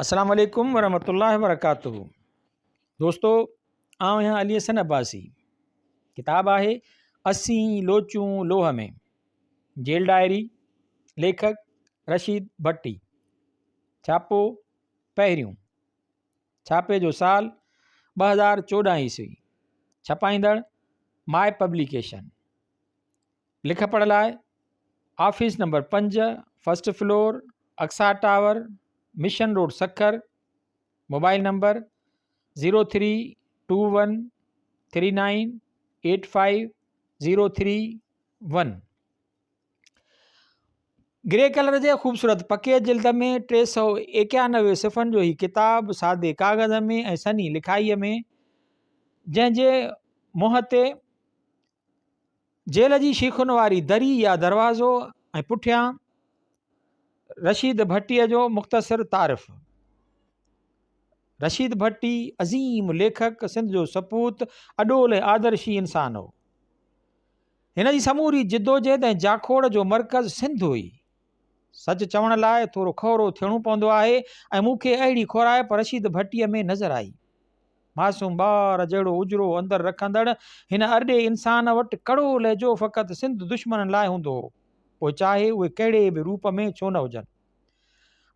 अस्सलाम वालेकुम वरहमतुल्लाहि वबरकातुहू। दोस्तों, आउं यहाँ अली हसन अब्बासी। किताब आहे असीं लोचूं लोह में, जेल डायरी, लेखक रशीद भट्टी। छापो पहिरियों, छापे जो साल 2014 ईस्वी। छपाईंदड़ माय पब्लिकेशन। लिख पढ़ लाइ office number 5, first floor, Aqsa tower, mission road, Sukkur. Mobile number 0321398503 grey colour जे ख़ूबसूरत पके जिल्द में 391 सिफ़नि जो ही किताब सादे कागज़ में ऐं सनी लिखाईअ में, जंहिंजे मुंहं ते जेल जी शीखुनि वारी दरी या दरवाज़ो ऐं पुठियां रशीद भट्टीअ जो मुख़्तसर तारीफ़। रशीद भट्टी अज़ीम लेखक, सिंध जो सपूत, अॾोल ऐं आदर्शी इंसान हो। हिन जी समूरी जिदोजहद ऐं जाखोड़ जो मर्कज़ सिंध हुई। सच चवण लाइ थोरो खौरो थियणो पवंदो आहे ऐं मूंखे अहिड़ी खोराइप रशीद भट्टीअ में नज़र आई। मासूम ॿार जहिड़ो उजरो अंदरि रखंदड़ हिन अॾे इंसान वटि कड़ो लहजो फ़क़ति सिंध दुश्मननि लाइ हूंदो हो, पोइ चाहे उहे कहिड़े बि रूप में छो न हुजनि।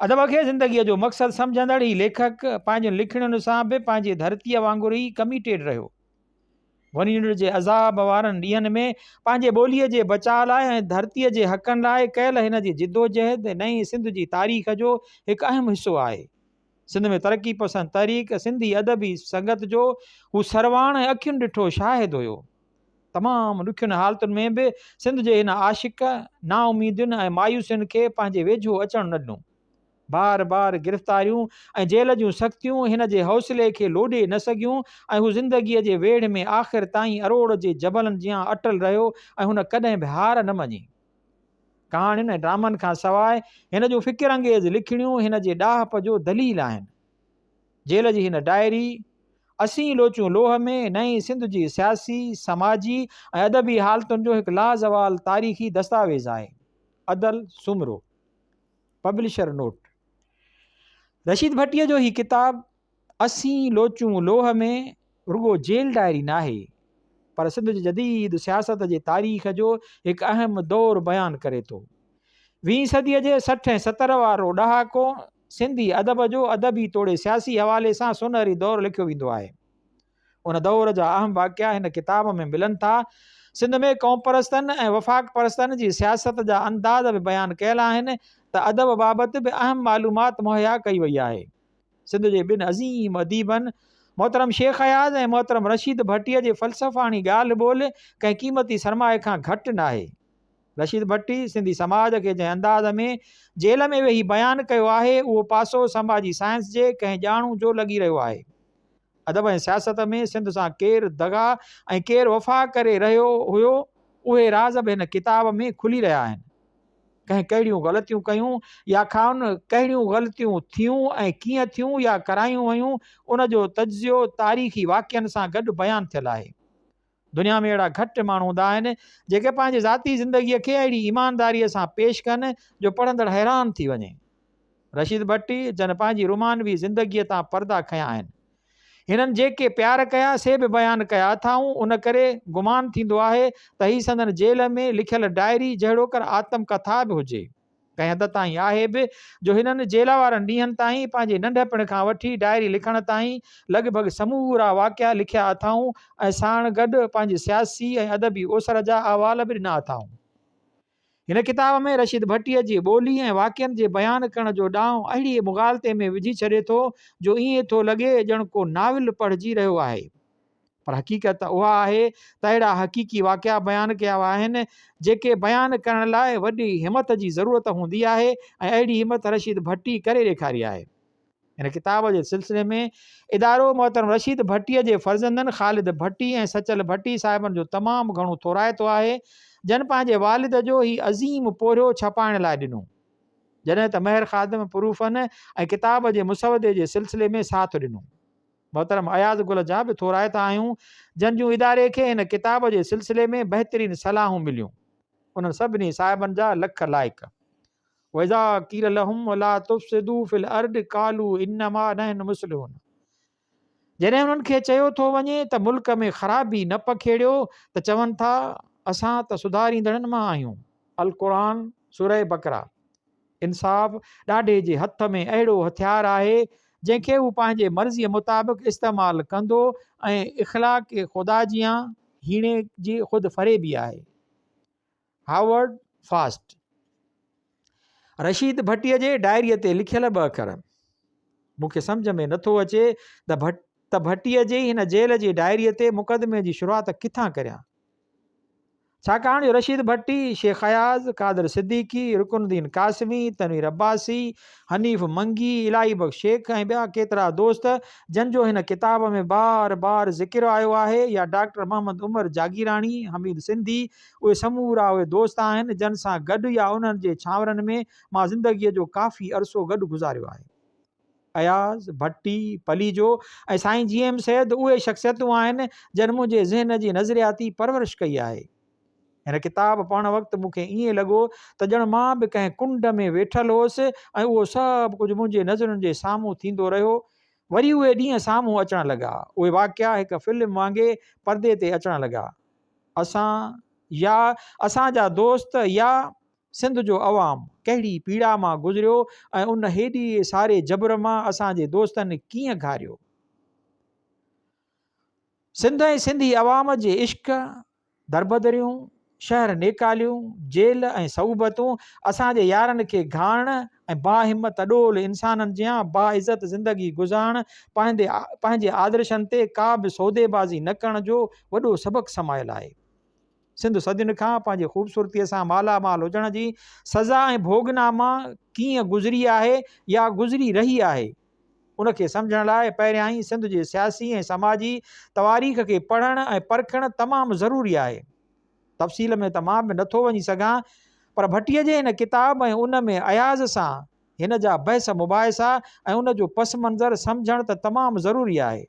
अदब खे ज़िंदगीअ जो मक़सदु सम्झंदड़ ही लेखक पंहिंजे लिखणियुनि सां बि पंहिंजे धरतीअ वांगुरु ई कमिटेड रहियो। वञण जे अज़ाब वारनि ॾींहंनि में पंहिंजे ॿोलीअ जे बचाव लाइ ऐं धरतीअ जे हक़नि लाइ कयल हिन जी जिदोजहद नई सिंध जी तारीख़ जो हिकु अहम हिसो आहे। सिंध में तरक़ी पसंद तहरीक सिंधी अदबी संगत जो हू सरवाण ऐं अखियुनि ॾिठो शाहिद हुयो। तमामु ॾुखियुनि हालतुनि में बि सिंध जे हिन आशिक़ नाउमीदियुनि ऐं मायूसियुनि खे पंहिंजे वेझो अचणु न ॾिनो। बार बार गिरफ़्तारियूं ऐं जेल जूं सख़्तियूं हिन जे हौसले खे लोॾे न सघियूं ऐं हू ज़िंदगीअ जे वेढ़ में आख़िर ताईं अरोड़ जे जबलनि जियां अटल रहियो ऐं हुन कॾहिं बि हार न मञी। कहाणियुनि ऐं ड्रामनि खां सवाइ हिन जूं फ़िकिर अंगेज़ लिखणियूं हिन जे ॾाहप जो दलील आहिनि। जेल जी हिन डायरी असीं लोचूं लोह में नई सिंध जी सियासी, समाजी ऐं अदबी हालतुनि जो हिकु लाज़वाल तारीख़ी दस्तावेज़ आहे। अदल सुमरो, पब्लिशर नोट। रशीद भट्टीअ जो ही किताब असीं लोचूं लोह में रुगो जेल डायरी न आहे, पर सिंध जी जदीद सियासत जे तारीख़ जो हिकु अहम दौर बयानु करे थो। 20वीं सदीअ जे 60 ऐं 70 वारो ॾहाको सिंधी अदब जो अदबी तोड़े सियासी हवाले सां सुनहरी दौर लिखियो वेंदो आहे। उन दौर जा अहम वाक़िया हिन किताब में मिलनि था। सिंध में क़ौम परस्तनि ऐं वफ़ाक़ परस्तनि जी सियासत जा अंदाज़ बि बयानु कयल आहिनि त अदब बाबति बि अहम मालूमात मुहैया कई वई आहे। सिंध जे ॿिनि अज़ीम अदीबनि मोहतरम शेख अयाज़ ऐं मोहतरम रशीद भट्टीअ जे फ़लसफ़ानी ॻाल्हि ॿोल कंहिं क़ीमती सरमाए खां घटि न आहे। रशीद भट्टी सिंधी समाज खे जंहिं अंदाज़ में जेल में वेही बयानु कयो आहे, उहो पासो समाजी साइंस जे कंहिं ॼाणू जो लॻी रहियो आहे। अदब ऐं सियासत में सिंध सां केरु दगा ऐं केरु वफ़ा करे रहियो हुयो, उहे राज़ बि हिन किताब में खुली रहिया आहिनि। कंहिं कहिड़ियूं ग़लतियूं कयूं या खाउनि कहिड़ियूं ग़लतियूं थियूं ऐं कीअं थियूं या करायूं वयूं, उनजो तज्ज़ियो तारीख़ी वाक़िअनि सां गॾु बयानु थियलु आहे। दुनिया में अहिड़ा घटि माण्हू हूंदा आहिनि जेके पंहिंजे ज़ाती ज़िंदगीअ खे अहिड़ी ईमानदारीअ सां पेश कनि जो पढ़ंदड़ हैरान थी वञे। रशीद भट्टी जन पंहिंजी रुमानवी ज़िंदगीअ तां पर्दा खयां आहिनि। हिननि जेके प्यार कया से बि बयानु कया अथाऊं, उन करे गुमान थींदो आहे त ही संदन जेल में लिखियल डायरी जहिड़ो कर आत्म कथा बि हुजे। कंहिं हद ताईं आहे बि जो हिननि जेल वारनि ॾींहंनि ताईं पंहिंजे नंढपण खां वठी डायरी लिखण ताईं लॻभॻि समूरा वाक़िया लिखिया अथाऊं ऐं साण गॾु पंहिंजी सियासी ऐं अदबी ओसर जा अहवाल बि ॾिना अथाऊं। हिन किताब में रशीद भट्टीअ जी ॿोली ऐं वाक़िअनि जे बयानु करण जो ॾांहुं अहिड़ी मुग़ालते में विझी छॾे थो जो ईअं थो लॻे ॼण को नाविल पढ़िजी रहियो आहे। पर हक़ीक़त उहा आहे त अहिड़ा हक़ीक़ी वाक़िया बयानु कया आहिनि जेके बयानु करण लाइ वॾी हिमत जी ज़रूरत हूंदी आहे ऐं अहिड़ी हिमत रशीद भट्टी करे ॾेखारी आहे। हिन किताब जे सिलसिले में इदारो मोहतरम रशीद भट्टीअ जे फर्ज़ंदनि ख़ालिद भट्टी ऐं सचल भट्टी साहिबनि जो तमामु घणो थोराइतो आहे, जन पंहिंजे वालिद जो ही अज़ीम पोरियो छपाइण लाइ ॾिनो, जॾहिं त महर ख़ादिम प्रूफ़नि ऐं किताब जे मुसवदे जे सिलसिले में साथ ॾिनो। मोहतरम अयाज़ गुल जा बि थोराइता आहियूं, जन जूं इदारे खे हिन किताब जे सिलसिले में बहितरीन सलाहूं मिलियूं। उन्हनि सभिनी साहिबनि जा लख लाइक़। वज़ा क़ील लहुम ला तुफ़्सिदू फ़िल अर्द क़ालू इन्नमा नहनु मुस्लिहून। जॾहिं उन्हनि खे चयो थो वञे त मुल्क में ख़राबी न पखेड़ियो त चवनि था असां त सुधारींदड़नि मां आहियूं। अल क़ुरान सूरह बकरा। इंसाफ़ ॾाढे जे हथ में अहिड़ो हथियार आहे जंहिंखे हू पंहिंजे मर्ज़ीअ मुताबिक़ इस्तेमालु कंदो ऐं इख़लाक़ ख़ुदा जियां हीणे जी ख़ुदि फ़रेबी आहे। Howard Fast. रशीद भट्टीअ जे डायरीअ ते लिखियल 2 अखर मूंखे सम्झ में नथो अचे त भट्टीअ जे हिन जेल जी डायरीअ ते मुक़दमे जी शुरूआत किथां करियां, छाकाणि रशीद भट्टी, शेख अयाज़, कादर सिद्दीकी, रुकनुद्दीन कासमी, तनवीर अब्बासी, हनीफ़ मंगी, इलाही बख़्श शेख ऐं ॿिया केतिरा दोस्त जन जो हिन किताब में बार बार ज़िक्र आयो आहे, या डॉक्टर मोहम्मद उमर जागीरानी, हमीद सिंधी, उहे समूरा उहे दोस्त आहिनि जन सां गॾु या उन्हनि जे छांवरनि में मां ज़िंदगीअ जो काफ़ी अरसो गॾु गुज़ारियो आहे। अयाज़, भट्टी, पलीजो ऐं साईं GM सैद उहे शख़्सियतूं आहिनि जन मुंहिंजे ज़हन जी नज़रियाती परवरिश कई आहे। हिन किताब पढ़ण वक़्तु मूंखे ईअं लॻो त ॼण मां बि कंहिं कुंड में वेठल हुअसि ऐं उहो सभु कुझु मुंहिंजे नज़रुनि जे साम्हूं थींदो रहियो। वरी उहे ॾींहं साम्हूं अचण लॻा, उहे वाक़िया हिकु फिल्म वांगुरु परदे ते अचण लॻा। असां या असांजा दोस्त या सिंध जो अवाम कहिड़ी पीड़ा मां गुज़रियो ऐं उन हेॾी सारे जबर मां असांजे दोस्तनि कीअं घारियो। सिंध ऐं सिंधी अवाम जे इश्क, दरबदरियूं, शहर नेकालियूं, जेल ऐं सऊबतूं असांजे यारनि खे घाण ऐं बाहिम्मत अॾोल इंसाननि जियां बाइज़त ज़िंदगी गुज़ारण पंहिंजे आदर्शनि ते का बि सौदेबाज़ी न करण जो वॾो सबक़ु समायल आहे। सिंध सदियुनि खां पंहिंजी ख़ूबसूरतीअ सां मालामाल हुजण जी सज़ा ऐं भोगना मां कीअं गुज़री आहे या गुज़री रही आहे, उनखे सम्झण लाइ पहिरियां ई सिंध जे सियासी ऐं समाजी तवारीख़ खे पढ़णु ऐं परखणु तमामु ज़रूरी आहे। तफ़सील में त मां बि नथो वञी सघां, पर भट्टीअ जे हिन किताब ऐं उन में अयाज़ सां हिन जा बहस मुबाहिसा ऐं उन जो पस मंज़र सम्झणु त तमामु ज़रूरी आहे।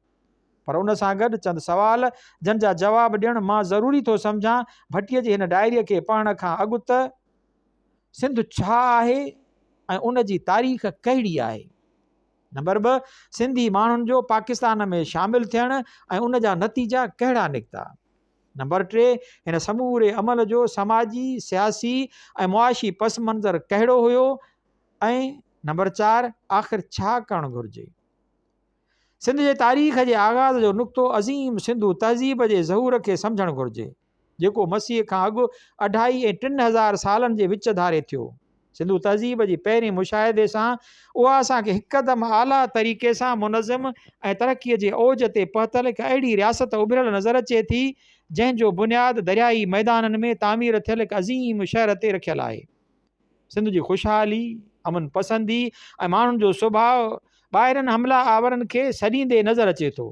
पर उन सां गॾु चंद सवाल जन जा जवाब ॾियणु मां ज़रूरी थो सम्झां। भट्टीअ जी हिन डायरीअ खे पढ़ण खां अॻु त सिंध छा आहे ऐं उन जी तारीख़ कहिड़ी आहे। नंबर 2, सिंधी माण्हुनि जो पाकिस्तान में शामिलु थियणु ऐं उन जा नतीजा कहिड़ा निकिता। नंबर 3, हिन समूरे अमल जो समाजी, सियासी ऐं मुआशी पस मंज़र कहिड़ो हुयो। ऐं नंबर 4, आख़िर छा करणु घुरिजे। सिंध जे तारीख़ जे आगाज़ जो नुक़्तो अज़ीम सिंधू तहज़ीब जे ज़हूर खे सम्झणु घुरिजे, जेको मसीह खां अॻु 2,500 ऐं 3,000 सालनि जे विच धारे थियो। सिंधू तहज़ीब जी पहिरें मुशाहिदे सां उहा असांखे हिकदमि आला तरीक़े सां मुनज़म ऐं तरक़ीअ जे ओज ते पहुतल हिकु अहिड़ी रियासत उभिरियल नज़र अचे थी जंहिंजो बुनियादु दरियाई मैदाननि में तामीर थियल हिकु अज़ीम शहर ते रखियल आहे। सिंध जी ख़ुशहाली, अमन पसंदी ऐं माण्हुनि जो सुभाउ ॿाहिरनि हमला आवरनि खे सॾींदे नज़र अचे थो।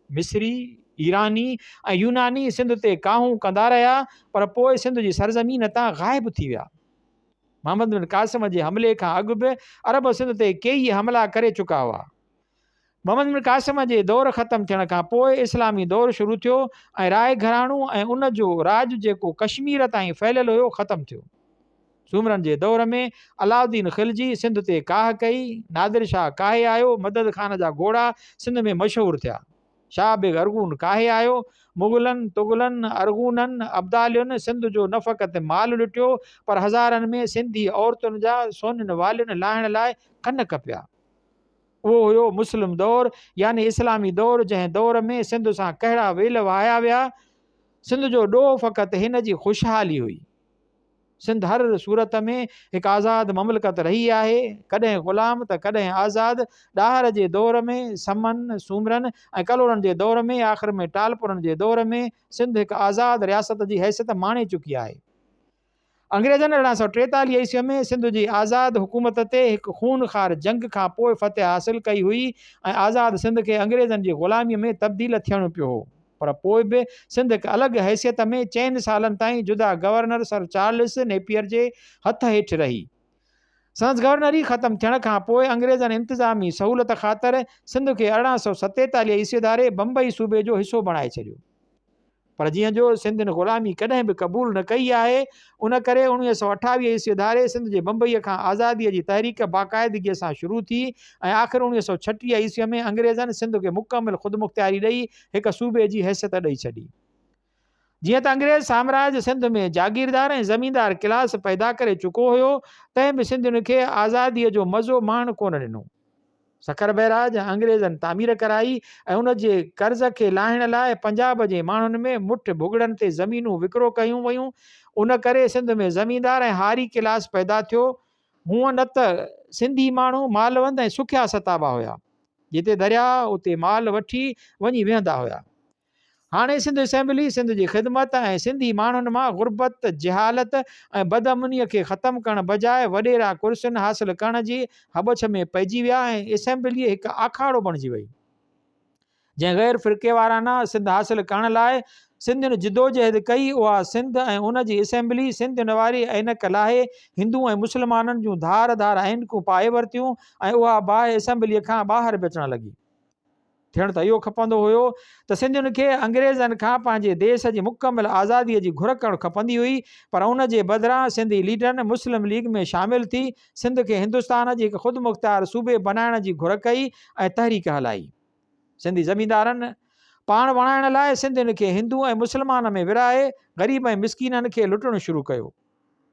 मिस्री, ईरानी ऐं यूनानी सिंध ते काहूं कंदा रहिया, पर पोइ सिंध जी सरज़मीन तां ग़ाइबु थी विया। मोहम्मद बिन कासिम जे हमले खां अॻु बि अरब सिंध ते कई हमला करे चुका हुआ। मोहम्मद बिन कासिम जे दौर ख़तमु थियण खां पोइ इस्लामी दौरु शुरू थियो ऐं राय घराणो ऐं उन जो राज जेको कश्मीर ताईं फैलियल हुयो ख़तमु थियो। सूमरनि जे दौर में अलाउद्दीन खिलजी सिंध ते काह कई, नादिर शाह काहे आयो, मदद खान जा घोड़ा सिंध में मशहूरु थिया, शाह बेग अरगून काहे आयो, मुग़लनि, तुग़लनि, अरगूननि, अब्दालियुनि सिंध जो न फ़क़ति माल लुटियो, पर हज़ारनि में सिंधी औरतुनि जा सोननि वालियुनि लाहिण लाइ कन कपिया। उहो हुयो मुस्लिम दौरु, यानी इस्लामी दौरु, जंहिं दौर में सिंध सां कहिड़ा वेल वहाया विया। सिंध जो ॾोह फ़क़ति हिन जी ख़ुशहाली हुई। सिंध हर सूरत में हिकु आज़ादु ममलकत रही आहे, कॾहिं ग़ुलाम त कॾहिं आज़ादु। ॾाहर जे दौर में समन, सूमरनि ऐं कलोड़नि जे दौर में, आख़िर में टालपुरनि जे दौर में सिंध हिकु आज़ादु रियासत जी हैसियत माणे चुकी आहे। अंग्रेज़नि 1843 ईस्वीअ में सिंध जी आज़ादु हुकूमत ते हिकु खूनखार जंग खां पोइ फ़तह हासिल कई हुई ऐं आज़ादु सिंध खे अंग्रेज़नि जी ग़ुलामीअ में तब्दील थियणो पियो हो। पर पोइ बि सिंध हिकु अलॻि हैसियत में 4 सालनि ताईं जुदा गवर्नर सर चार्ल्स नेपियर जे हथ हेठि रही। संदसि गवर्नरी ख़तमु थियण खां पोइ अंग्रेज़नि इंतिज़ामी सहूलियत ख़ातिर सिंध खे 1847 ईस्वी धारे बम्बई सूबे जो हिसो बणाए छॾियो। पर जीअं जो सिंधियुनि ग़ुलामी कॾहिं बि क़बूल न कई आहे, उन करे 1928 ईस्वी धारे सिंध जे बम्बईअ खां आज़ादीअ जी तहरीक बाक़ाइदगीअ सां शुरू थी ऐं आख़िर 1936 ईस्वीअ में अंग्रेज़नि सिंध खे मुकमिल ख़ुदमुख़्तियारी ॾेई हिकु सूबे जी हैसियत ॾेई छॾी। जीअं त अंग्रेज़ साम्राज्य सिंध में जागीरदार ऐं ज़मींदार क्लास पैदा करे चुको हुयो, तंहिं बि सिंधियुनि खे आज़ादीअ जो मज़ो माण कोन ॾिनो। सखर बैराज अंग्रेज़नि तामीर कराई ऐं उन जे कर्ज़ खे लाहिण लाइ पंजाब जे माण्हुनि में मुठ भुॻड़नि ते ज़मीनूं विकिरो कयूं वयूं। उन करे सिंध में ज़मींदार ऐं हारी क्लास पैदा थियो। हूअं न त सिंधी माण्हू मालवंद ऐं सुखिया सताबा हुया, जिते दरिया उते माल वठी वञी वेहंदा हुया। हाणे सिंध असेंबली सिंध जी ख़िदमत ऐं सिंधी माण्हुनि मां गुरबत, जहालत ऐं बदअमनीअ खे ख़तमु करण बजाए वॾेरा कुर्सियुनि हासिल करण जी हबछ में पइजी विया ऐं असेंबली हिकु आखाड़ो बणिजी वई। जंहिं गैर फ़िरके वाराना सिंध हासिल करण लाइ सिंधियुनि जिदोजहद कई, उहा सिंध ऐं उन जी असेंबली सिंधियुनि वारी ऐनक लाहे हिंदू ऐं मुस्लमाननि जूं धार धार ऐनकूं पाए वरितियूं ऐं उहा बाहि असेंबलीअ खां ॿाहिरि बि अचणु लॻी। थियणु त इहो खपंदो हुयो त सिंधियुनि खे अंग्रेज़नि खां पंहिंजे देश जी मुकमिल आज़ादीअ जी घुर करणु खपंदी हुई, पर उन जे बदिरां सिंधी लीडरनि मुस्लिम लीग में शामिलु थी सिंध खे हिंदुस्तान जी हिकु ख़ुदमुख़्तियार सूबे बनाइण जी घुर कई ऐं तहरीक हलाई। सिंधी ज़मींदारनि पाण वणाइण लाइ सिंधियुनि खे हिंदू ऐं मुस्लमान में विराए ग़रीब ऐं मिसकीननि खे लुटणु शुरू कयो।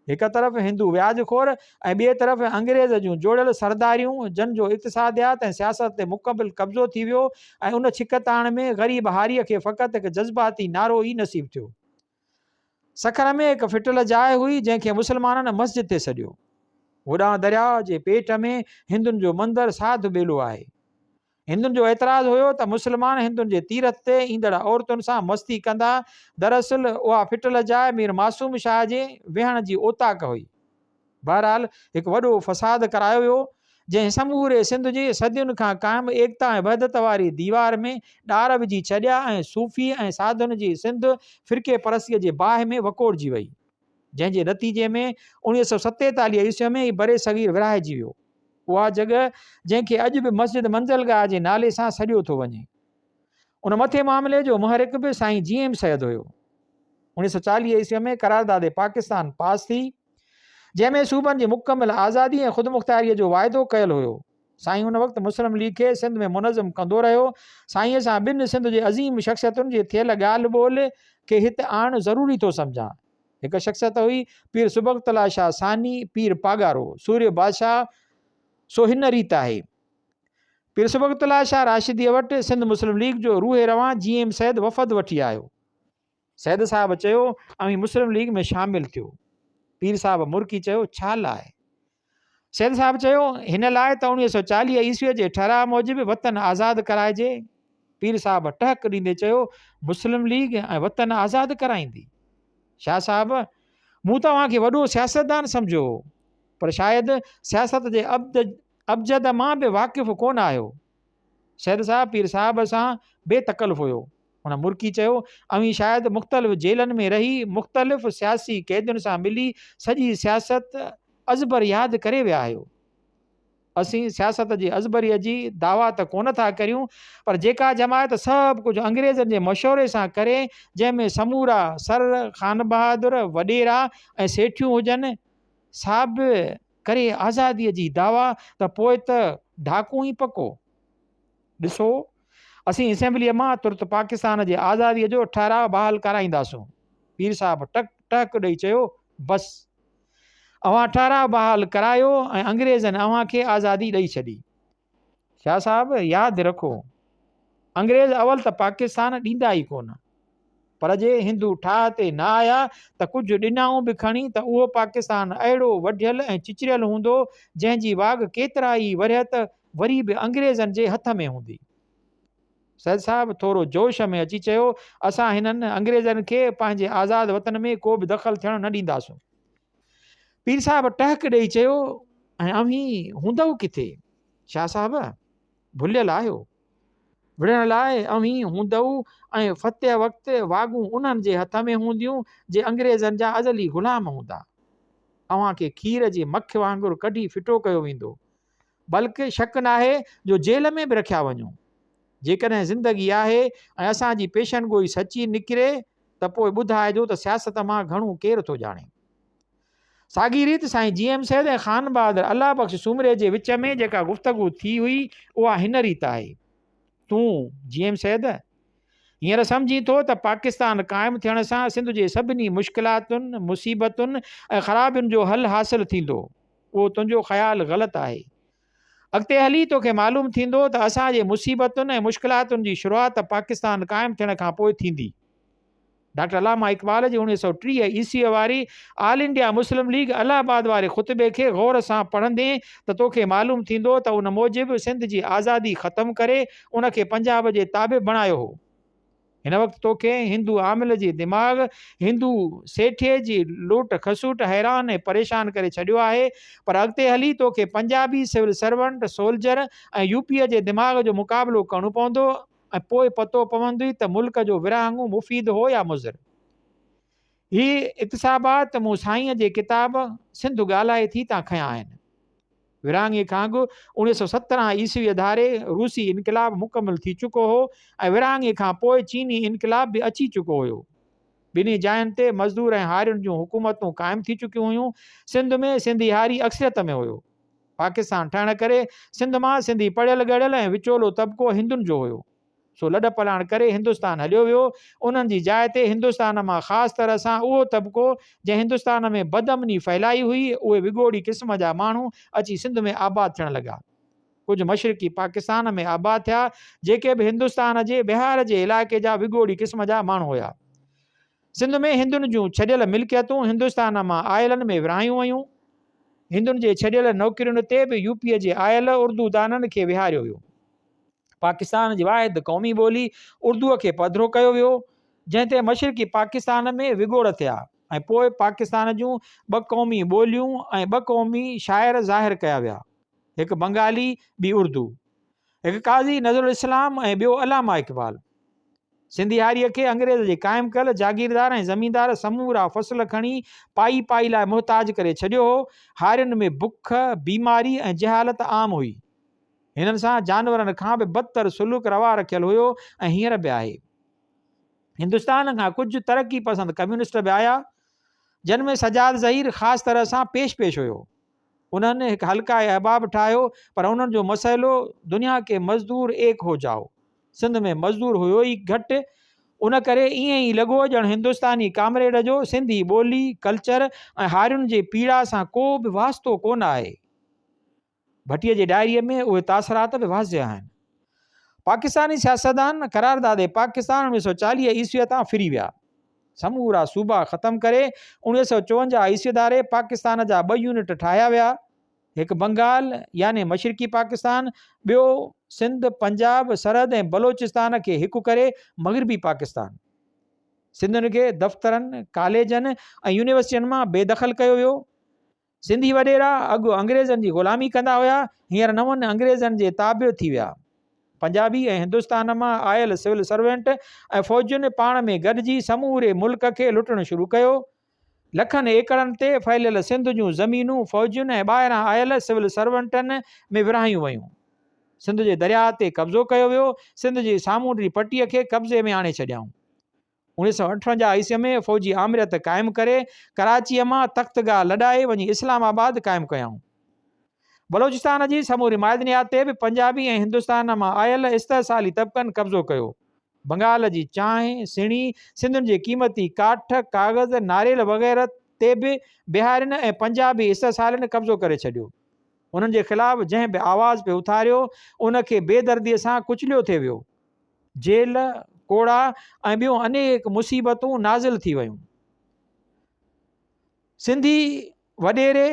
हिकु तरफ़ हिंदू व्याजखोर ऐं ॿिए तरफ़ अंग्रेज़ जूं जोड़ियल सरदारियूं, जन जो इक़्तिसादियात ऐं सियासत ते मुकमिल कब्ज़ो थी वियो ऐं उन छिकताण में ग़रीब हारीअ खे फ़क़ति हिकु जज़्बाती नारो ई नसीबु थियो। सखर में हिकु फिटल जाइ हुई जंहिंखे मुस्लमाननि मस्जिद ते सॾियो। होॾां दरिया जे पेट में हिंदुनि जो मंदरु साध ॿेलो आहे। हिंदुनि जो एतिराज़ु हुयो त मुस्लमान हिंदुनि जे तीरथ ते ईंदड़ औरतुनि सां मस्ती कंदा। दरअसल उहा फिटल जाइ मीर मासूम शाह जे वेहण जी ओताक हुई। बहरहाल हिकु वॾो फ़साद करायो वियो, जंहिं समूरे सिंध जी सदियुनि खां क़ाइमु एकता ऐं वहदत वारी दीवार में ॾार विझी छॾिया ऐं सूफ़ी ऐं साधुनि जी सिंध फ़िरके परस्तीअ जे बाहि में वकोड़जी वई, जंहिंजे नतीजे में 1947 ईस्वी में ई बरे सग़ीर विरहाइजी वियो। उहा जॻह जंहिंखे अॼु बि मस्जिद मंज़िलगाह जे नाले सां सॾियो थो वञे। उन मथे मामले जो मुहरिक बि साईं GM सैयद हुयो। 1940 ईस्वी में करारदाद पाकिस्तान पास थी, जंहिंमें सूबनि जी मुकमिल आज़ादी ऐं ख़ुदमुख़्तियारीअ जो वाइदो कयल हुयो। साईं उन वक़्तु मुस्लिम लीग खे सिंध में मुनज़म कंदो रहियो। साईंअ सां ॿिनि सिंध जे अज़ीम शख़्सियतुनि जे थियल ॻाल्हि ॿोल खे हिते आणणु ज़रूरी थो सम्झां। हिकु शख़्सियत हुई पीर सुबकतला शाह सानी पीर पागारो सूर्य बादशाह। सो हिन रीति आहे, पीर सुबकतला शाह राशिदीअ वटि सिंध मुस्लिम लीग जो रूहे रवां GM सैयद वफ़द वठी आयो। सैयद साहिब चयो ऐं मुस्लिम लीग में शामिलु थियो। पीर साहिब मुर्की चयो छा लाइ? सैयद साहिब चयो हिन लाइ त 1940 ईस्वीअ जे ठराव मूजिबि वतन आज़ादु कराइजे। पीर साहिब टहक ॾींदे चयो मुस्लिम लीग ऐं वतन आज़ादु कराईंदी? शाह साहिब मूं तव्हांखे वॾो सियासतदान सम्झो, पर शायदि सियासत जे अबजद मां बि वाक़िफ़ु कोन आहियो। सैयद साहिब पीर साहिब सां बेतकल्फ़ हुयो। हुन मुर्की चयो अवीं शायदि मुख़्तलिफ़ जेलनि में रही मुख़्तलिफ़ सियासी क़ैदियुनि सां मिली सॼी सियासत अज़बर यादि करे विया आहियो। असीं सियासत जी अज़बरीअ जी दावा त कोन था करियूं, पर जेका जमायत सभु कुझु अंग्रेज़नि जे मशवरे सां करे, जंहिंमें समूरा सर खान बहादुर वॾेरा ऐं सेठियूं हुजनि, साहिब करे आज़ादीअ जी दावा, त पोइ त ढाकू ई पको। ॾिसो असीं असेंबलीअ मां तुर्त पाकिस्तान जे आज़ादीअ जो ठहराव बहाल कराईंदासूं। पीर साहिब टक टक ॾेई चयो बसि अवां ठहराव बहाल करायो ऐं अंग्रेज़नि अव्हांखे आज़ादी ॾेई छॾी। शाह साहिब यादि रखो, अंग्रेज़ अवल त पाकिस्तान ॾींदा ई कोन, पर जे हिंदू ठाह ते न आया त कुझु ॾिनाऊं बि खणी त उहो पाकिस्तान अहिड़ो वढियल ऐं चिचरियल हूंदो जंहिंजी वाघ केतिरा ई वरियत वरी बि अंग्रेज़नि जे हथ में हूंदी। सैयद साहिब थोरो जोश में अची चयो असां हिननि अंग्रेज़नि खे पंहिंजे आज़ादु वतन में को बि दख़ल थियणु न ॾींदासूं। पीर साहिब टहक ॾेई चयो ऐं अवीं हूंदव किथे? शाह साहिब भुलियल आहियो, विढ़ण लाइ अवीं हूंदव ऐं फ़तेह वक़्तु वागूं उन्हनि जे हथ में हूंदियूं जे अंग्रेज़नि जा अज़ली ग़ुलाम हूंदा। अव्हांखे खीर जे मख वांगुरु कढी फिटो कयो वेंदो, बल्कि शक न आहे जो जेल में बि रखिया वञो। जेकॾहिं ज़िंदगी आहे ऐं असांजी पेशन गोई सची निकिरे त पोइ ॿुधाइजो त सियासत मां घणो केरु थो ॼाणे। साॻी रीति साईं GM सैद ऐं ख़ान बहादुर अलाह बख़्श सुमरे जे विच में जेका गुफ़्तगू थी हुई उहा हिन रीति आहे। तूं GM सैद हींअर सम्झी थो त पाकिस्तान क़ाइमु थियण सां सिंध जे सभिनी मुश्किलातुनि मुसीबतुनि ऐं ख़राबियुनि जो हल हासिलु थींदो। उहो तुंहिंजो ख़्यालु ग़लति आहे। अॻिते हली तोखे मालूम थींदो त असांजे मुसीबतुनि ऐं मुश्किलातुनि जी शुरूआत पाकिस्तान क़ाइमु थियण खां पोइ थींदी। डॉक्टर अलामा इक़बाल जी 1930 ईस्वीअ वारी all India Muslim league Allahabad वारे ख़ुतबे खे गौर सां पढ़ंदे त तोखे मालूम थींदो त उन मूजिबि सिंध जी आज़ादी ख़तमु करे उनखे पंजाब जे ताबे बणायो हो। हिन वक़्तु तोखे हिंदू आमिल जी दिमाग़ हिंदू सेठे जी लूट खसूट हैरान ऐं परेशान करे छॾियो आहे। पर अॻिते हली तोखे पंजाबी सिविल सर्वेंट सोल्जर ऐं यूपीअ जे दिमाग़ जो मुक़ाबिलो करणो पवंदो ऐं पोइ पतो पवंदुई त मुल्क जो विरहाङो मुफ़ीद हो या मुज़र। ही इक़्तिसाबात मूं साईंअ जे किताब सिंध ॻाल्हाए थी तां खयां आहिनि। विरहाङे खां अॻु 1917 ईस्वीअ धारे रूसी इनक़िलाब मुकमल थी चुको हो ऐं विरहाङे खां पोइ चीनी इनक़िलाब बि अची चुको हुयो। ॿिन्ही जायुनि ते मज़दूर ऐं हारियुनि जूं हुकूमतूं क़ाइमु थी चुकियूं हुयूं। सिंध में सिंधी हारी अक्सरियत में हुयो। पाकिस्तान ठहण करे सिंध मां सिंधी पढ़ियल ॻढ़ियल ऐं विचोलो तबिको हिंदुनि जो हुयो। सो लॾ पलाण करे हिंदुस्तान हलियो वियो। उन्हनि जी जाइ ते हिंदुस्तान मां ख़ासि तरह सां उहो तबिको जंहिं हिंदुस्तान में बदअमनी फैलाई हुई उहे विगोड़ी क़िस्म जा माण्हू अची सिंध में आबाद थियण लॻा। कुझु मशरिक़ी पाकिस्तान में आबाद थिया जेके बि हिंदुस्तान जे बिहार जे इलाइक़े जा विगोड़ी क़िस्म जा माण्हू हुया। सिंध में हिंदुनि जूं छॾियल मिल्कियतूं हिंदुस्तान मां आयलनि में विरहायूं वयूं। हिंदुनि जे छॾियल नौकरियुनि ते बि यूपीअ जे आयल उर्दू दाननि खे विहारियो वियो। पाकिस्तान जी वाहिद क़ौमी ॿोली उर्दूअ खे पधिरो कयो वियो जंहिं ते मशरिक़ी पाकिस्तान में विगोड़ थिया ऐं पोइ पाकिस्तान जूं 2 क़ौमी ॿोलियूं ऐं 2 क़ौमी शाइर ज़ाहिर कया विया, हिकु बंगाली ॿी उर्दू, हिकु काज़ी नज़रुल इस्लाम ऐं ॿियो अलामा इक़बाल। सिंधी हारीअ खे अंग्रेज़ जे क़ाइमु कयल जागीरदार ऐं ज़मींदार समूरा फ़सुल खणी पाई पाई लाइ मुहताज करे छॾियो हो। हारियुनि में बुख बीमारी ऐं जहालत आम हुई। हिननि सां जानवरनि खां बि बदतर सुलूक रवा रखियल हुयो ऐं हींअर बि आहे। हिंदुस्तान खां कुझु तरक़ी पसंद कम्यूनिस्ट बि आया जिन में सजाद ज़हीर ख़ासि तरह सां पेश हुयो। उन्हनि हिकु हल्का अहबाब ठाहियो पर उन्हनि जो मसइलो दुनिया के मज़दूर एक हो जाओ। सिंध में मज़दूर हुयो ई घटि, उन करे ईअं ई लॻो ॼण हिंदुस्तानी कामरेड जो सिंधी ॿोली कल्चर ऐं हारियुनि जे पीड़ा सां को बि वास्तो कोन आहे। भटीअ जे डायरीअ में उहे तासरात बि वाज़िह आहिनि। पाकिस्तानी सियासतदान करारदादे पाकिस्तान 1940 ईस्वीअ तां फिरी विया। समूरा सूबा ख़तमु करे 1954 ईस्वी धारे पाकिस्तान जा 2 यूनिट ठाहिया विया, हिकु बंगाल यानी मशरिक़ी पाकिस्तान, ॿियो सिंध पंजाब सरहद ऐं बलोचिस्तान खे हिकु करे मग़रिबी पाकिस्तान। सिंधियुनि खे दफ़्तरनि कॉलेजनि ऐं यूनिवर्सिटियुनि मां बेदख़ल कयो वियो। सिंधी वॾेरा अॻु अंग्रेज़नि जी ग़ुलामी कंदा हुया, हींअर नवनि अंग्रेज़नि जे ताबे थी विया। पंजाबी ऐं हिंदुस्तान मां आयल सिविल सर्वेंट ऐं फ़ौजियुनि पाण में गॾिजी समूरे मुल्क खे लुटणु शुरू कयो। लखनि एकड़नि ते फैलियल सिंध जूं ज़मीनूं फ़ौजियुनि ऐं ॿाहिरां आयल सिविल सर्वेंटनि में विरहायूं वयूं। सिंध जे दरिया ते कब्ज़ो कयो वियो। सिंध जी सामूंडी पटीअ खे कब्ज़े में आणे छॾियाऊं। 1958 ईस्वी में फ़ौजी आमिरियत क़ाइमु करे कराचीअ मां तख़्तगाह लॾाए वञी इस्लामाबाद क़ाइमु कयाऊं। बलोचिस्तान जी समूरी माइदनियात ते बि पंजाबी ऐं हिंदुस्तान मां आयल इस्तेसाली तबिक़नि कब्ज़ो कयो। बंगाल जी चांहि सिणी सिंधियुनि जे क़ीमती काठ काग़ज़ नारेल वग़ैरह ते बि बिहारियुनि ऐं पंजाबी इस्तेसालनि कब्ज़ो करे छॾियो। उन्हनि जे ख़िलाफ़ु जंहिं बि आवाज़ पे उथारियो उनखे बेदर्दीअ सां कुचलियो थिए वियो। जेल कोड़ा ऐं ॿियूं अनेक मुसीबतूं नाज़िल थी वयूं। सिंधी वॾेरे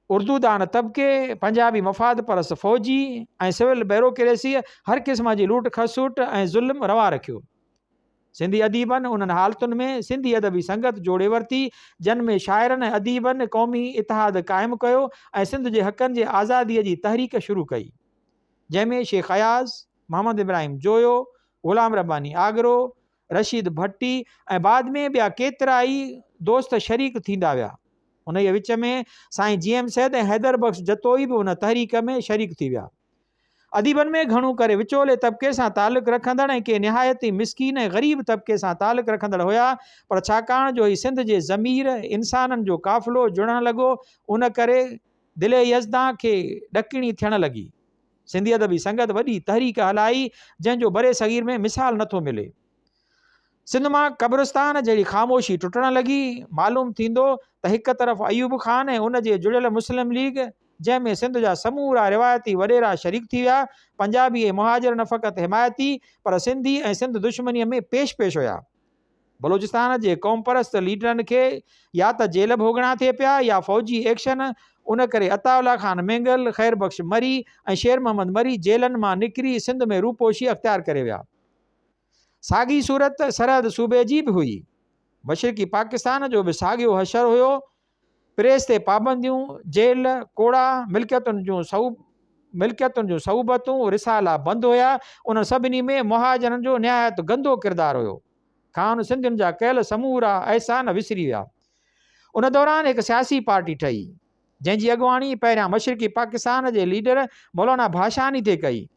उर्दू दान तबिके पंजाबी मफ़ाद परस फ़ौजी ऐं सिविल ब्यूरोक्रेसी हर क़िस्म जी लूट खसूट ऐं ज़ुल्म रवा रखियो। सिंधी अदीबनि उन्हनि हालतुनि में सिंधी अदबी संगत जोड़े वरिती जिन में शाइरनि ऐं अदीबनि क़ौमी इतिहाद क़ाइमु कयो ऐं सिंध जे हक़नि जे आज़ादीअ जी तहरीक शुरू कई, जंहिंमें शेख अयाज़, मोहम्मद इब्राहिम जोयो, ग़ुलाम रब्बानी आगरो, रशीद भट्टी ऐं बाद में ॿिया केतिरा ई दोस्त शरीक थींदा विया। उन विच में साईं GM सैद ऐं हैदर बख़्श जतोई बि उन तहरीक में शरीक थी विया। अदीबनि में घणो करे विचोले तबिके सां तालुक़ु रखंदड़ ऐं के निहायत ई मिसकीन ऐं ग़रीब तबिके सां तालुक़ु रखंदड़ हुया, पर छाकाणि जो ही सिंध जे ज़मीर इंसाननि जो क़ाफ़िलो जुड़णु लॻो, उन करे दिले यज़दां खे ॾकिणी थियणु लॻी। सिंधी अदबी संगत वॾी तहरीक हलाई जंहिंजो बरे सग़ीर में मिसाल नथो मिले। सिंध मां क़ब्रिस्तान जहिड़ी ख़ामोशी टुटणु लॻी। मालूम थींदो त हिकु तरफ़ अयूब ख़ान ऐं उन जे जुड़ियल मुस्लिम लीग, जंहिंमें सिंध जा समूरा रिवायती वॾेरा शरीक थी विया, पंजाबी ऐं मुहाजिर न फ़क़ति हिमायती पर सिंधी ऐं सिंध दुश्मनीअ में पेश हुया। बलोचिस्तान जे क़ौम परस्त लीडरनि खे या त जेल भोगणा थिए पिया या फ़ौजी एक्शन। उन करे अताउल्ला ख़ान मेंगल, ख़ैर बख़्श मरी ऐं शेर मोहम्मद मरी जेलनि मां निकिरी सिंध में रूपोशी अख़्तियार करे विया। साॻी सूरत सरहद सूबे जी बि हुई। मशरिक़ी पाकिस्तान जो बि साॻियो हशर हुयो। प्रेस ते पाबंदियूं, जेल, कोड़ा, मिल्कियतुनि जूं सहूबतूं, रिसाला बंदि हुया। उन सभिनी में मुहाजिरनि जो निहायत गंदो किरदारु हुयो। ख़ान सिंधियुनि जा कयल समूरा अहसान विसरी विया। उन दौरान हिकु सियासी पार्टी ठही, जंहिंजी अॻुवाणी पहिरियां मशरिक़ी पाकिस्तान जे लीडर मौलाना भाषानी ते कई,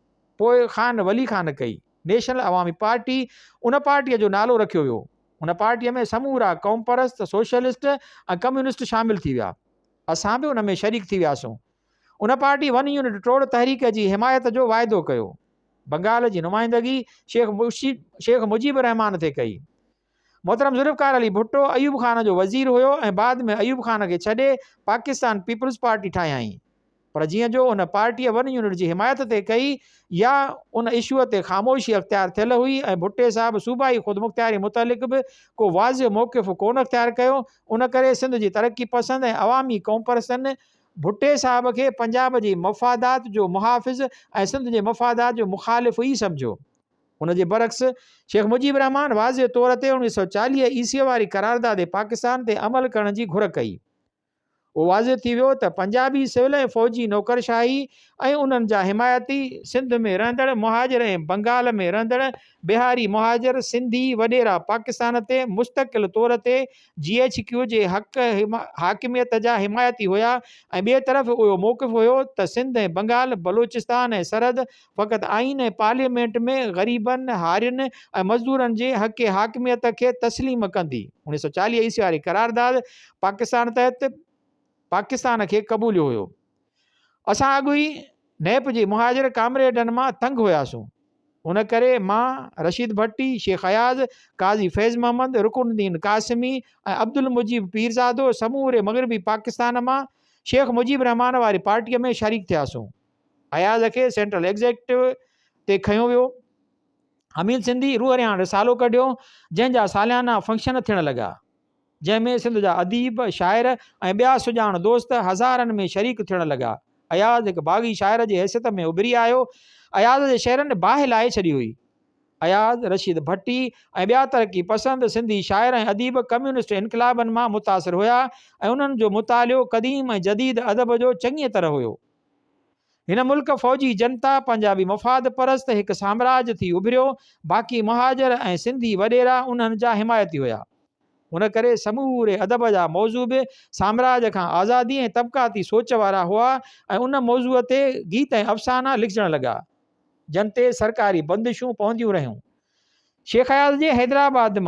पोइ ख़ान वली ख़ान कई। नेशनल अवामी पार्टी उन पार्टीअ जो नालो रखियो वियो। उन पार्टीअ में समूरा क़ौम परस्त, सोशलिस्ट ऐं कम्यूनिस्ट शामिल थी विया। असां बि उन में शरीक थी वियासीं। उन पार्टी वन यूनिट टोड़ तहरीक जी हिमायत जो वाइदो कयो। बंगाल जी नुमाइंदगी शेख मुजीब रहमान ते कई। मोहतरम ज़ुल्फ़िकार अली भुट्टो अयूब ख़ान जो वज़ीर हुयो ऐं बाद में अयूब ख़ान खे छॾे पाकिस्तान पीपल्स पार्टी ठाहियाई। पर जीअं जो उन पार्टीअ वन यूनिट जी हिमायत ते कई या उन इशूअ ते ख़ामोशी अख़्तियार थियल हुई ऐं भुट्टे साहिब सूबाई ख़ुदमुख़्तियारी मुतलिक़ बि को वाज़िह मौक़िफ़ कोन अख़्तियार कयो। उन करे सिंध जी तरक़ी पसंद ऐं अवामी क़ौम परस्तनि भुट्टे साहिब खे पंजाब जी मफ़ादात जो मुहाफ़िज़ ऐं सिंध जे मफ़ादात जो मुख़ालिफ़ ई सम्झो। उन जे बरक्स शेख मुजीब रहमान वाज़िह तौर ते 1940 ईस्वीअ वारी करारदाद पाकिस्तान ते अमल करण जी घुर कई। उहो वाज़िह थी वियो त पंजाबी सिविल ऐं फ़ौजी नौकरशाही ऐं उन्हनि जा हिमायती सिंध में रहंदड़ मुहाजिर ऐं बंगाल में रहंदड़ बिहारी मुहाजिर सिंधी वॾेरा पाकिस्तान ते मुस्तक़िल तौर ते GHQ जे हाकिमियत जा हिमायती हुया। ऐं ॿिए तरफ़ उहो मौक़िफ़ हुयो त सिंध ऐं बंगाल, बलोचिस्तान ऐं सरहद फ़क़ति आइन ऐं पार्लियामेंट में ग़रीबनि, हारियुनि ऐं मज़दूरनि जे हक़ हाकिमियत खे तस्लीम कंदी। 1940 ईस्वी वारी करारदाद पाकिस्तान तहत पाकिस्तान खे क़बूलियो हुयो। असां अॻु ई नैप जे मुहाजिर कामरेडनि मां तंग हुयासीं। उन करे मां रशीद भट्टी, शेख अयाज़, काज़ी फैज़ मोहम्मद, रुकुनुद्दीन कासिमी ऐं अब्दुल मुजीब पीरज़ादो समूरे मग़रबी पाकिस्तान मां शेख मुजीब रहमान वारी पार्टीअ में शरीक थियासीं। अयाज़ खे सेंट्रल एग्ज़ेक्टिव ते खयो वियो। हमीद सिंधी रूहरियाण रिसालो कढियो, जंहिंजा सालियाना फंक्शन थियण लॻा, जंहिंमें सिंध जा अदीब, शाइर ऐं ॿिया सुञाण दोस्त हज़ारनि में शरीक थियण लॻा। अयाज़ हिकु बाग़ी शाइर जी हैसियत में उभरी आयो। अयाज़ जे शेरनि बाहि लाहे छॾी हुई। अयाज़, रशीद भट्टी ऐं ॿिया तरक़ी पसंद सिंधी शाइर ऐं अदीब कम्यूनिस्ट इनकलाबनि मां मुतासिर हुया ऐं उन्हनि जो मुतालियो क़दीम ऐं जदीद अदब जो चङीअ तरह हुयो। हिन मुल्क फ़ौजी जनता पंजाबी मफ़ाद परस्त हिकु साम्राज्य थी उभरियो। बाक़ी मुहाजिर ऐं सिंधी वॾेरा उन्हनि जा हिमायती हुया। उन करे समूरे अदब जा मौज़ू बि साम्राज्य खां आज़ादी ऐं तबक़ाती सोच वारा हुआ ऐं उन मौज़ूअ ते गीत ऐं अफ़साना लिखजण लॻा, जन ते सरकारी बंदिशूं पवंदियूं रहियूं। शेख अयाज़ खे हैदराबाद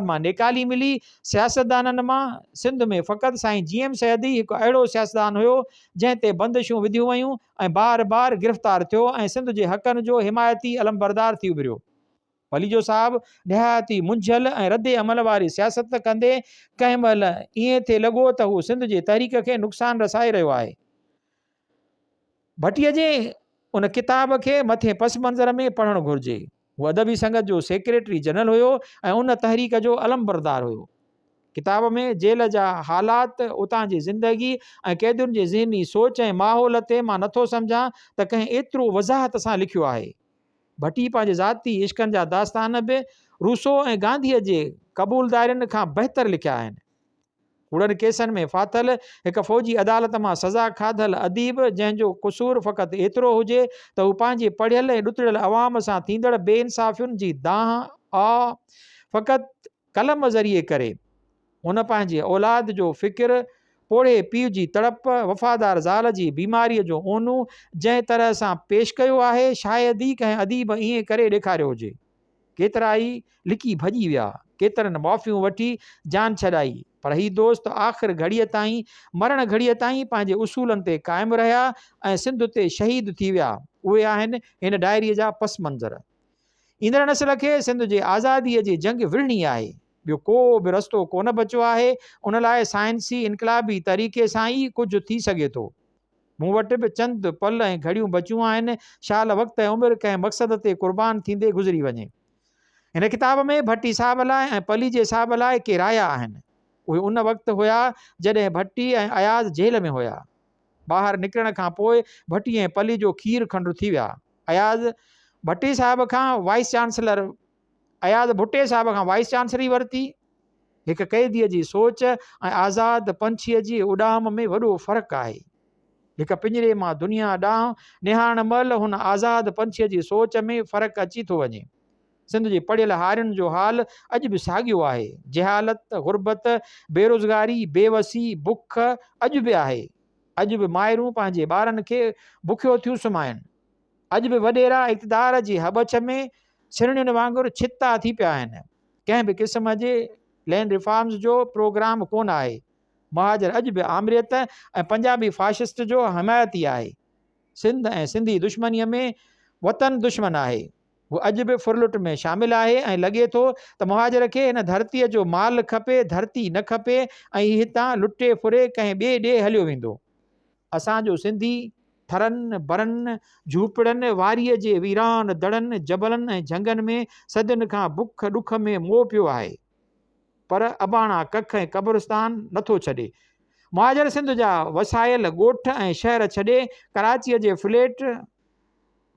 मां नेकाली मिली। सियासतदाननि मां सिंध में फ़क़ति साईं GM सैदी हिकु अहिड़ो सियासतदान हुयो जंहिं ते बंदिशूं विधियूं वयूं ऐं बार बार गिरफ़्तार थियो ऐं सिंध जे हक़नि जो हिमायती अलमबरदार थी उभरियो। वलीजो साहब निहायती मुंझल ऐं रद्द अमल वारी सियासत कंदे कंहिं महिल ईअं थिए लॻो त हू सिंध जे तहरीक खे नुक़सान रसाए रहियो आहे। भट्टीअ जे उन किताब खे मथे पस मंज़र में पढ़णु घुरिजे। हू अदबी संगत जो सेक्रेटरी जनरल हुयो ऐं उन तहरीक जो अलमबरदार हुयो। किताब में जेल जा हालात, उतां जी ज़िंदगी ऐं क़ैदियुनि जे ज़हनी सोच ऐं माहौल ते मां नथो सम्झां त कंहिं एतिरो वज़ाहत सां लिखियो आहे। भट्टी पंहिंजे ज़ाती इश्कनि जा दास्तान बि रूसो ऐं गांधीअ जे क़बूलदारनि खां बहितर लिखिया आहिनि। कूड़नि केसनि में फाथल हिकु फ़ौजी अदालत मां सज़ा खाधल अदीब, जंहिंजो क़सूर फ़क़ति एतिरो हुजे त हू पंहिंजे पढ़ियल ऐं ॾुतड़ियल अवाम सां थींदड़ बेइंसाफ़ियुनि जी फ़क़ति कलम ज़रिए करे हुन पंहिंजे औलाद जो फ़िक्र ओड़े पीउ जी तड़प, वफ़ादार ज़ाल जी बीमारीअ जो ओनू जंहिं तरह सां पेश कयो आहे, शायदि ई कंहिं अदीब ईअं करे ॾेखारियो हुजे। केतिरा ई लिकी भॼी विया, केतिरनि माफ़ियूं वठी जान छॾाई, पर ही दोस्त आख़िर घड़ीअ ताईं, मरण घड़ीअ ताईं पंहिंजे उसूलनि ते क़ाइमु रहिया ऐं सिंध ते शहीद थी विया। उहे आहिनि हिन डायरीअ जा पस मंज़र। ईंदड़ नस्ल खे सिंध जे आज़ादीअ जी जंग विढ़णी आहे। ॿियो को बि रस्तो कोन बचियो आहे। उन लाइ साइंसी इनकलाबी तरीक़े सां ई कुझु थी सघे थो। मूं वटि बि चंद पल ऐं घड़ियूं बचियूं आहिनि, शाल वक़्त ऐं उमिरि कंहिं मक़सद ते क़ुर्बान थींदे गुज़री वञे। हिन किताब में भट्टी साहब लाइ ऐं पलीजे साहब लाइ के राया आहिनि। उहे उन वक़्तु हुया जॾहिं भट्टी ऐं अयाज़ जेल में हुया। ॿाहिरि निकिरण खां पोइ भट्टी ऐं पली जो खीर खंडु थी विया। अयाज़ भट्टी साहब खां वाइस चांसलर अयाज़ भुट्टे साहब खां वाइस चांसलरी वरिती। हिकु क़ैदीअ जी सोच ऐं आज़ाद पंछीअ जी उॾाम में वॾो फ़र्क़ु आहे। हिकु पिंजरे मां दुनिया ॾांहुं निहारण महिल हुन आज़ाद पंछीअ जी सोच में फ़र्क़ु अची थो वञे। सिंध जे पढ़ियल हारियुनि जो हाल अॼु बि साॻियो आहे। जहालत, गुरबत, बेरोज़गारी, बेवसी, बुख अॼु बि आहे। अॼु बि माइरूं पंहिंजे ॿारनि खे बुखियो थियूं सुम्हाइनि। अॼु बि वॾेरा इक़्तिदार जी हबछ में सिरणियुनि वांगुरु छिता थी पिया आहिनि। कंहिं बि क़िस्म जे लैंड रिफॉर्म्स जो प्रोग्राम कोन आहे। महाजर अॼु बि आमिरियत ऐं पंजाबी फाशिस्ट जो हिमायती आहे। सिंध ऐं सिंधी दुश्मनीअ में वतन दुश्मन आहे। उहो अॼु बि फुरलुट में शामिल आहे ऐं लॻे थो त मुहाजिर खे हिन धरतीअ जो माल खपे, धरती न खपे ऐं हितां लुटे फुरे कंहिं ॿिए ॾे हलियो वेंदो। असांजो सिंधी थरनि, बरनि, झूपड़नि, वारीअ जे वीरान दड़नि, जबलनि ऐं झंगनि में सदियुनि खां बुख ॾुख में मोह पियो आहे, पर अबाणा कख ऐं क़ब्रिस्तान नथो छॾे। मुहाजिर सिंध जा वसायल ॻोठ ऐं शहर छॾे कराचीअ जे फ्लैट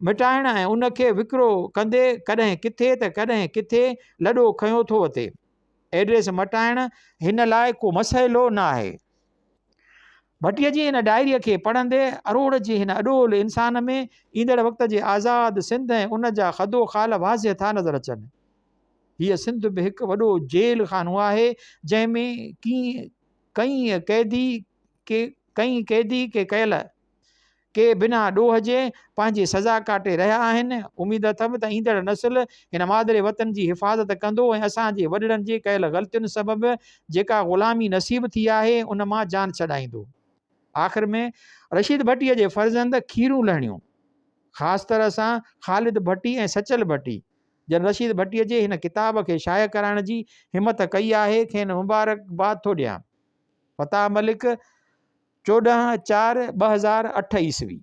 मिटाइण ऐं उनखे विकिरो कंदे कॾहिं किथे त कॾहिं किथे लॾो खयों थो वठे। एड्रेस मटाइण हिन लाइ को मसइलो न आहे। भट्टीअ जी हिन डायरीअ खे पढ़ंदे अरोड़ जे हिन अॾोल इंसान में ईंदड़ वक़्त जे आज़ाद सिंध ऐं उन जा ख़दो ख़ाल वाज़िह था नज़र अचनि। हीअ सिंध बि हिकु वॾो जेल खानो आहे जंहिंमें कई कैदी के कयल के बिना ॾोह जे पंहिंजी सज़ा काटे रहिया आहिनि। उमेद अथमि त ईंदड़ नस्ल हिन मादिरे वतन जी हिफ़ाज़त कंदो ऐं असांजे वॾड़नि जे कयल ग़लतियुनि सबबि जेका ग़ुलामी नसीब थी आहे उन मां जान छॾाईंदो। आख़िर में रशीद भट्टीअ जे फ़र्ज़ंद खीरूं लहणियूं, ख़ासि तरह सां ख़ालिद भट्टी ऐं सचल भट्टी जन रशीद भट्टीअ जे हिन किताब खे शाया कराइण जी हिमत कई आहे, खेनि मुबारकबाद थो ॾियां। फताह मलिक 14/4/2008 ईस्वी।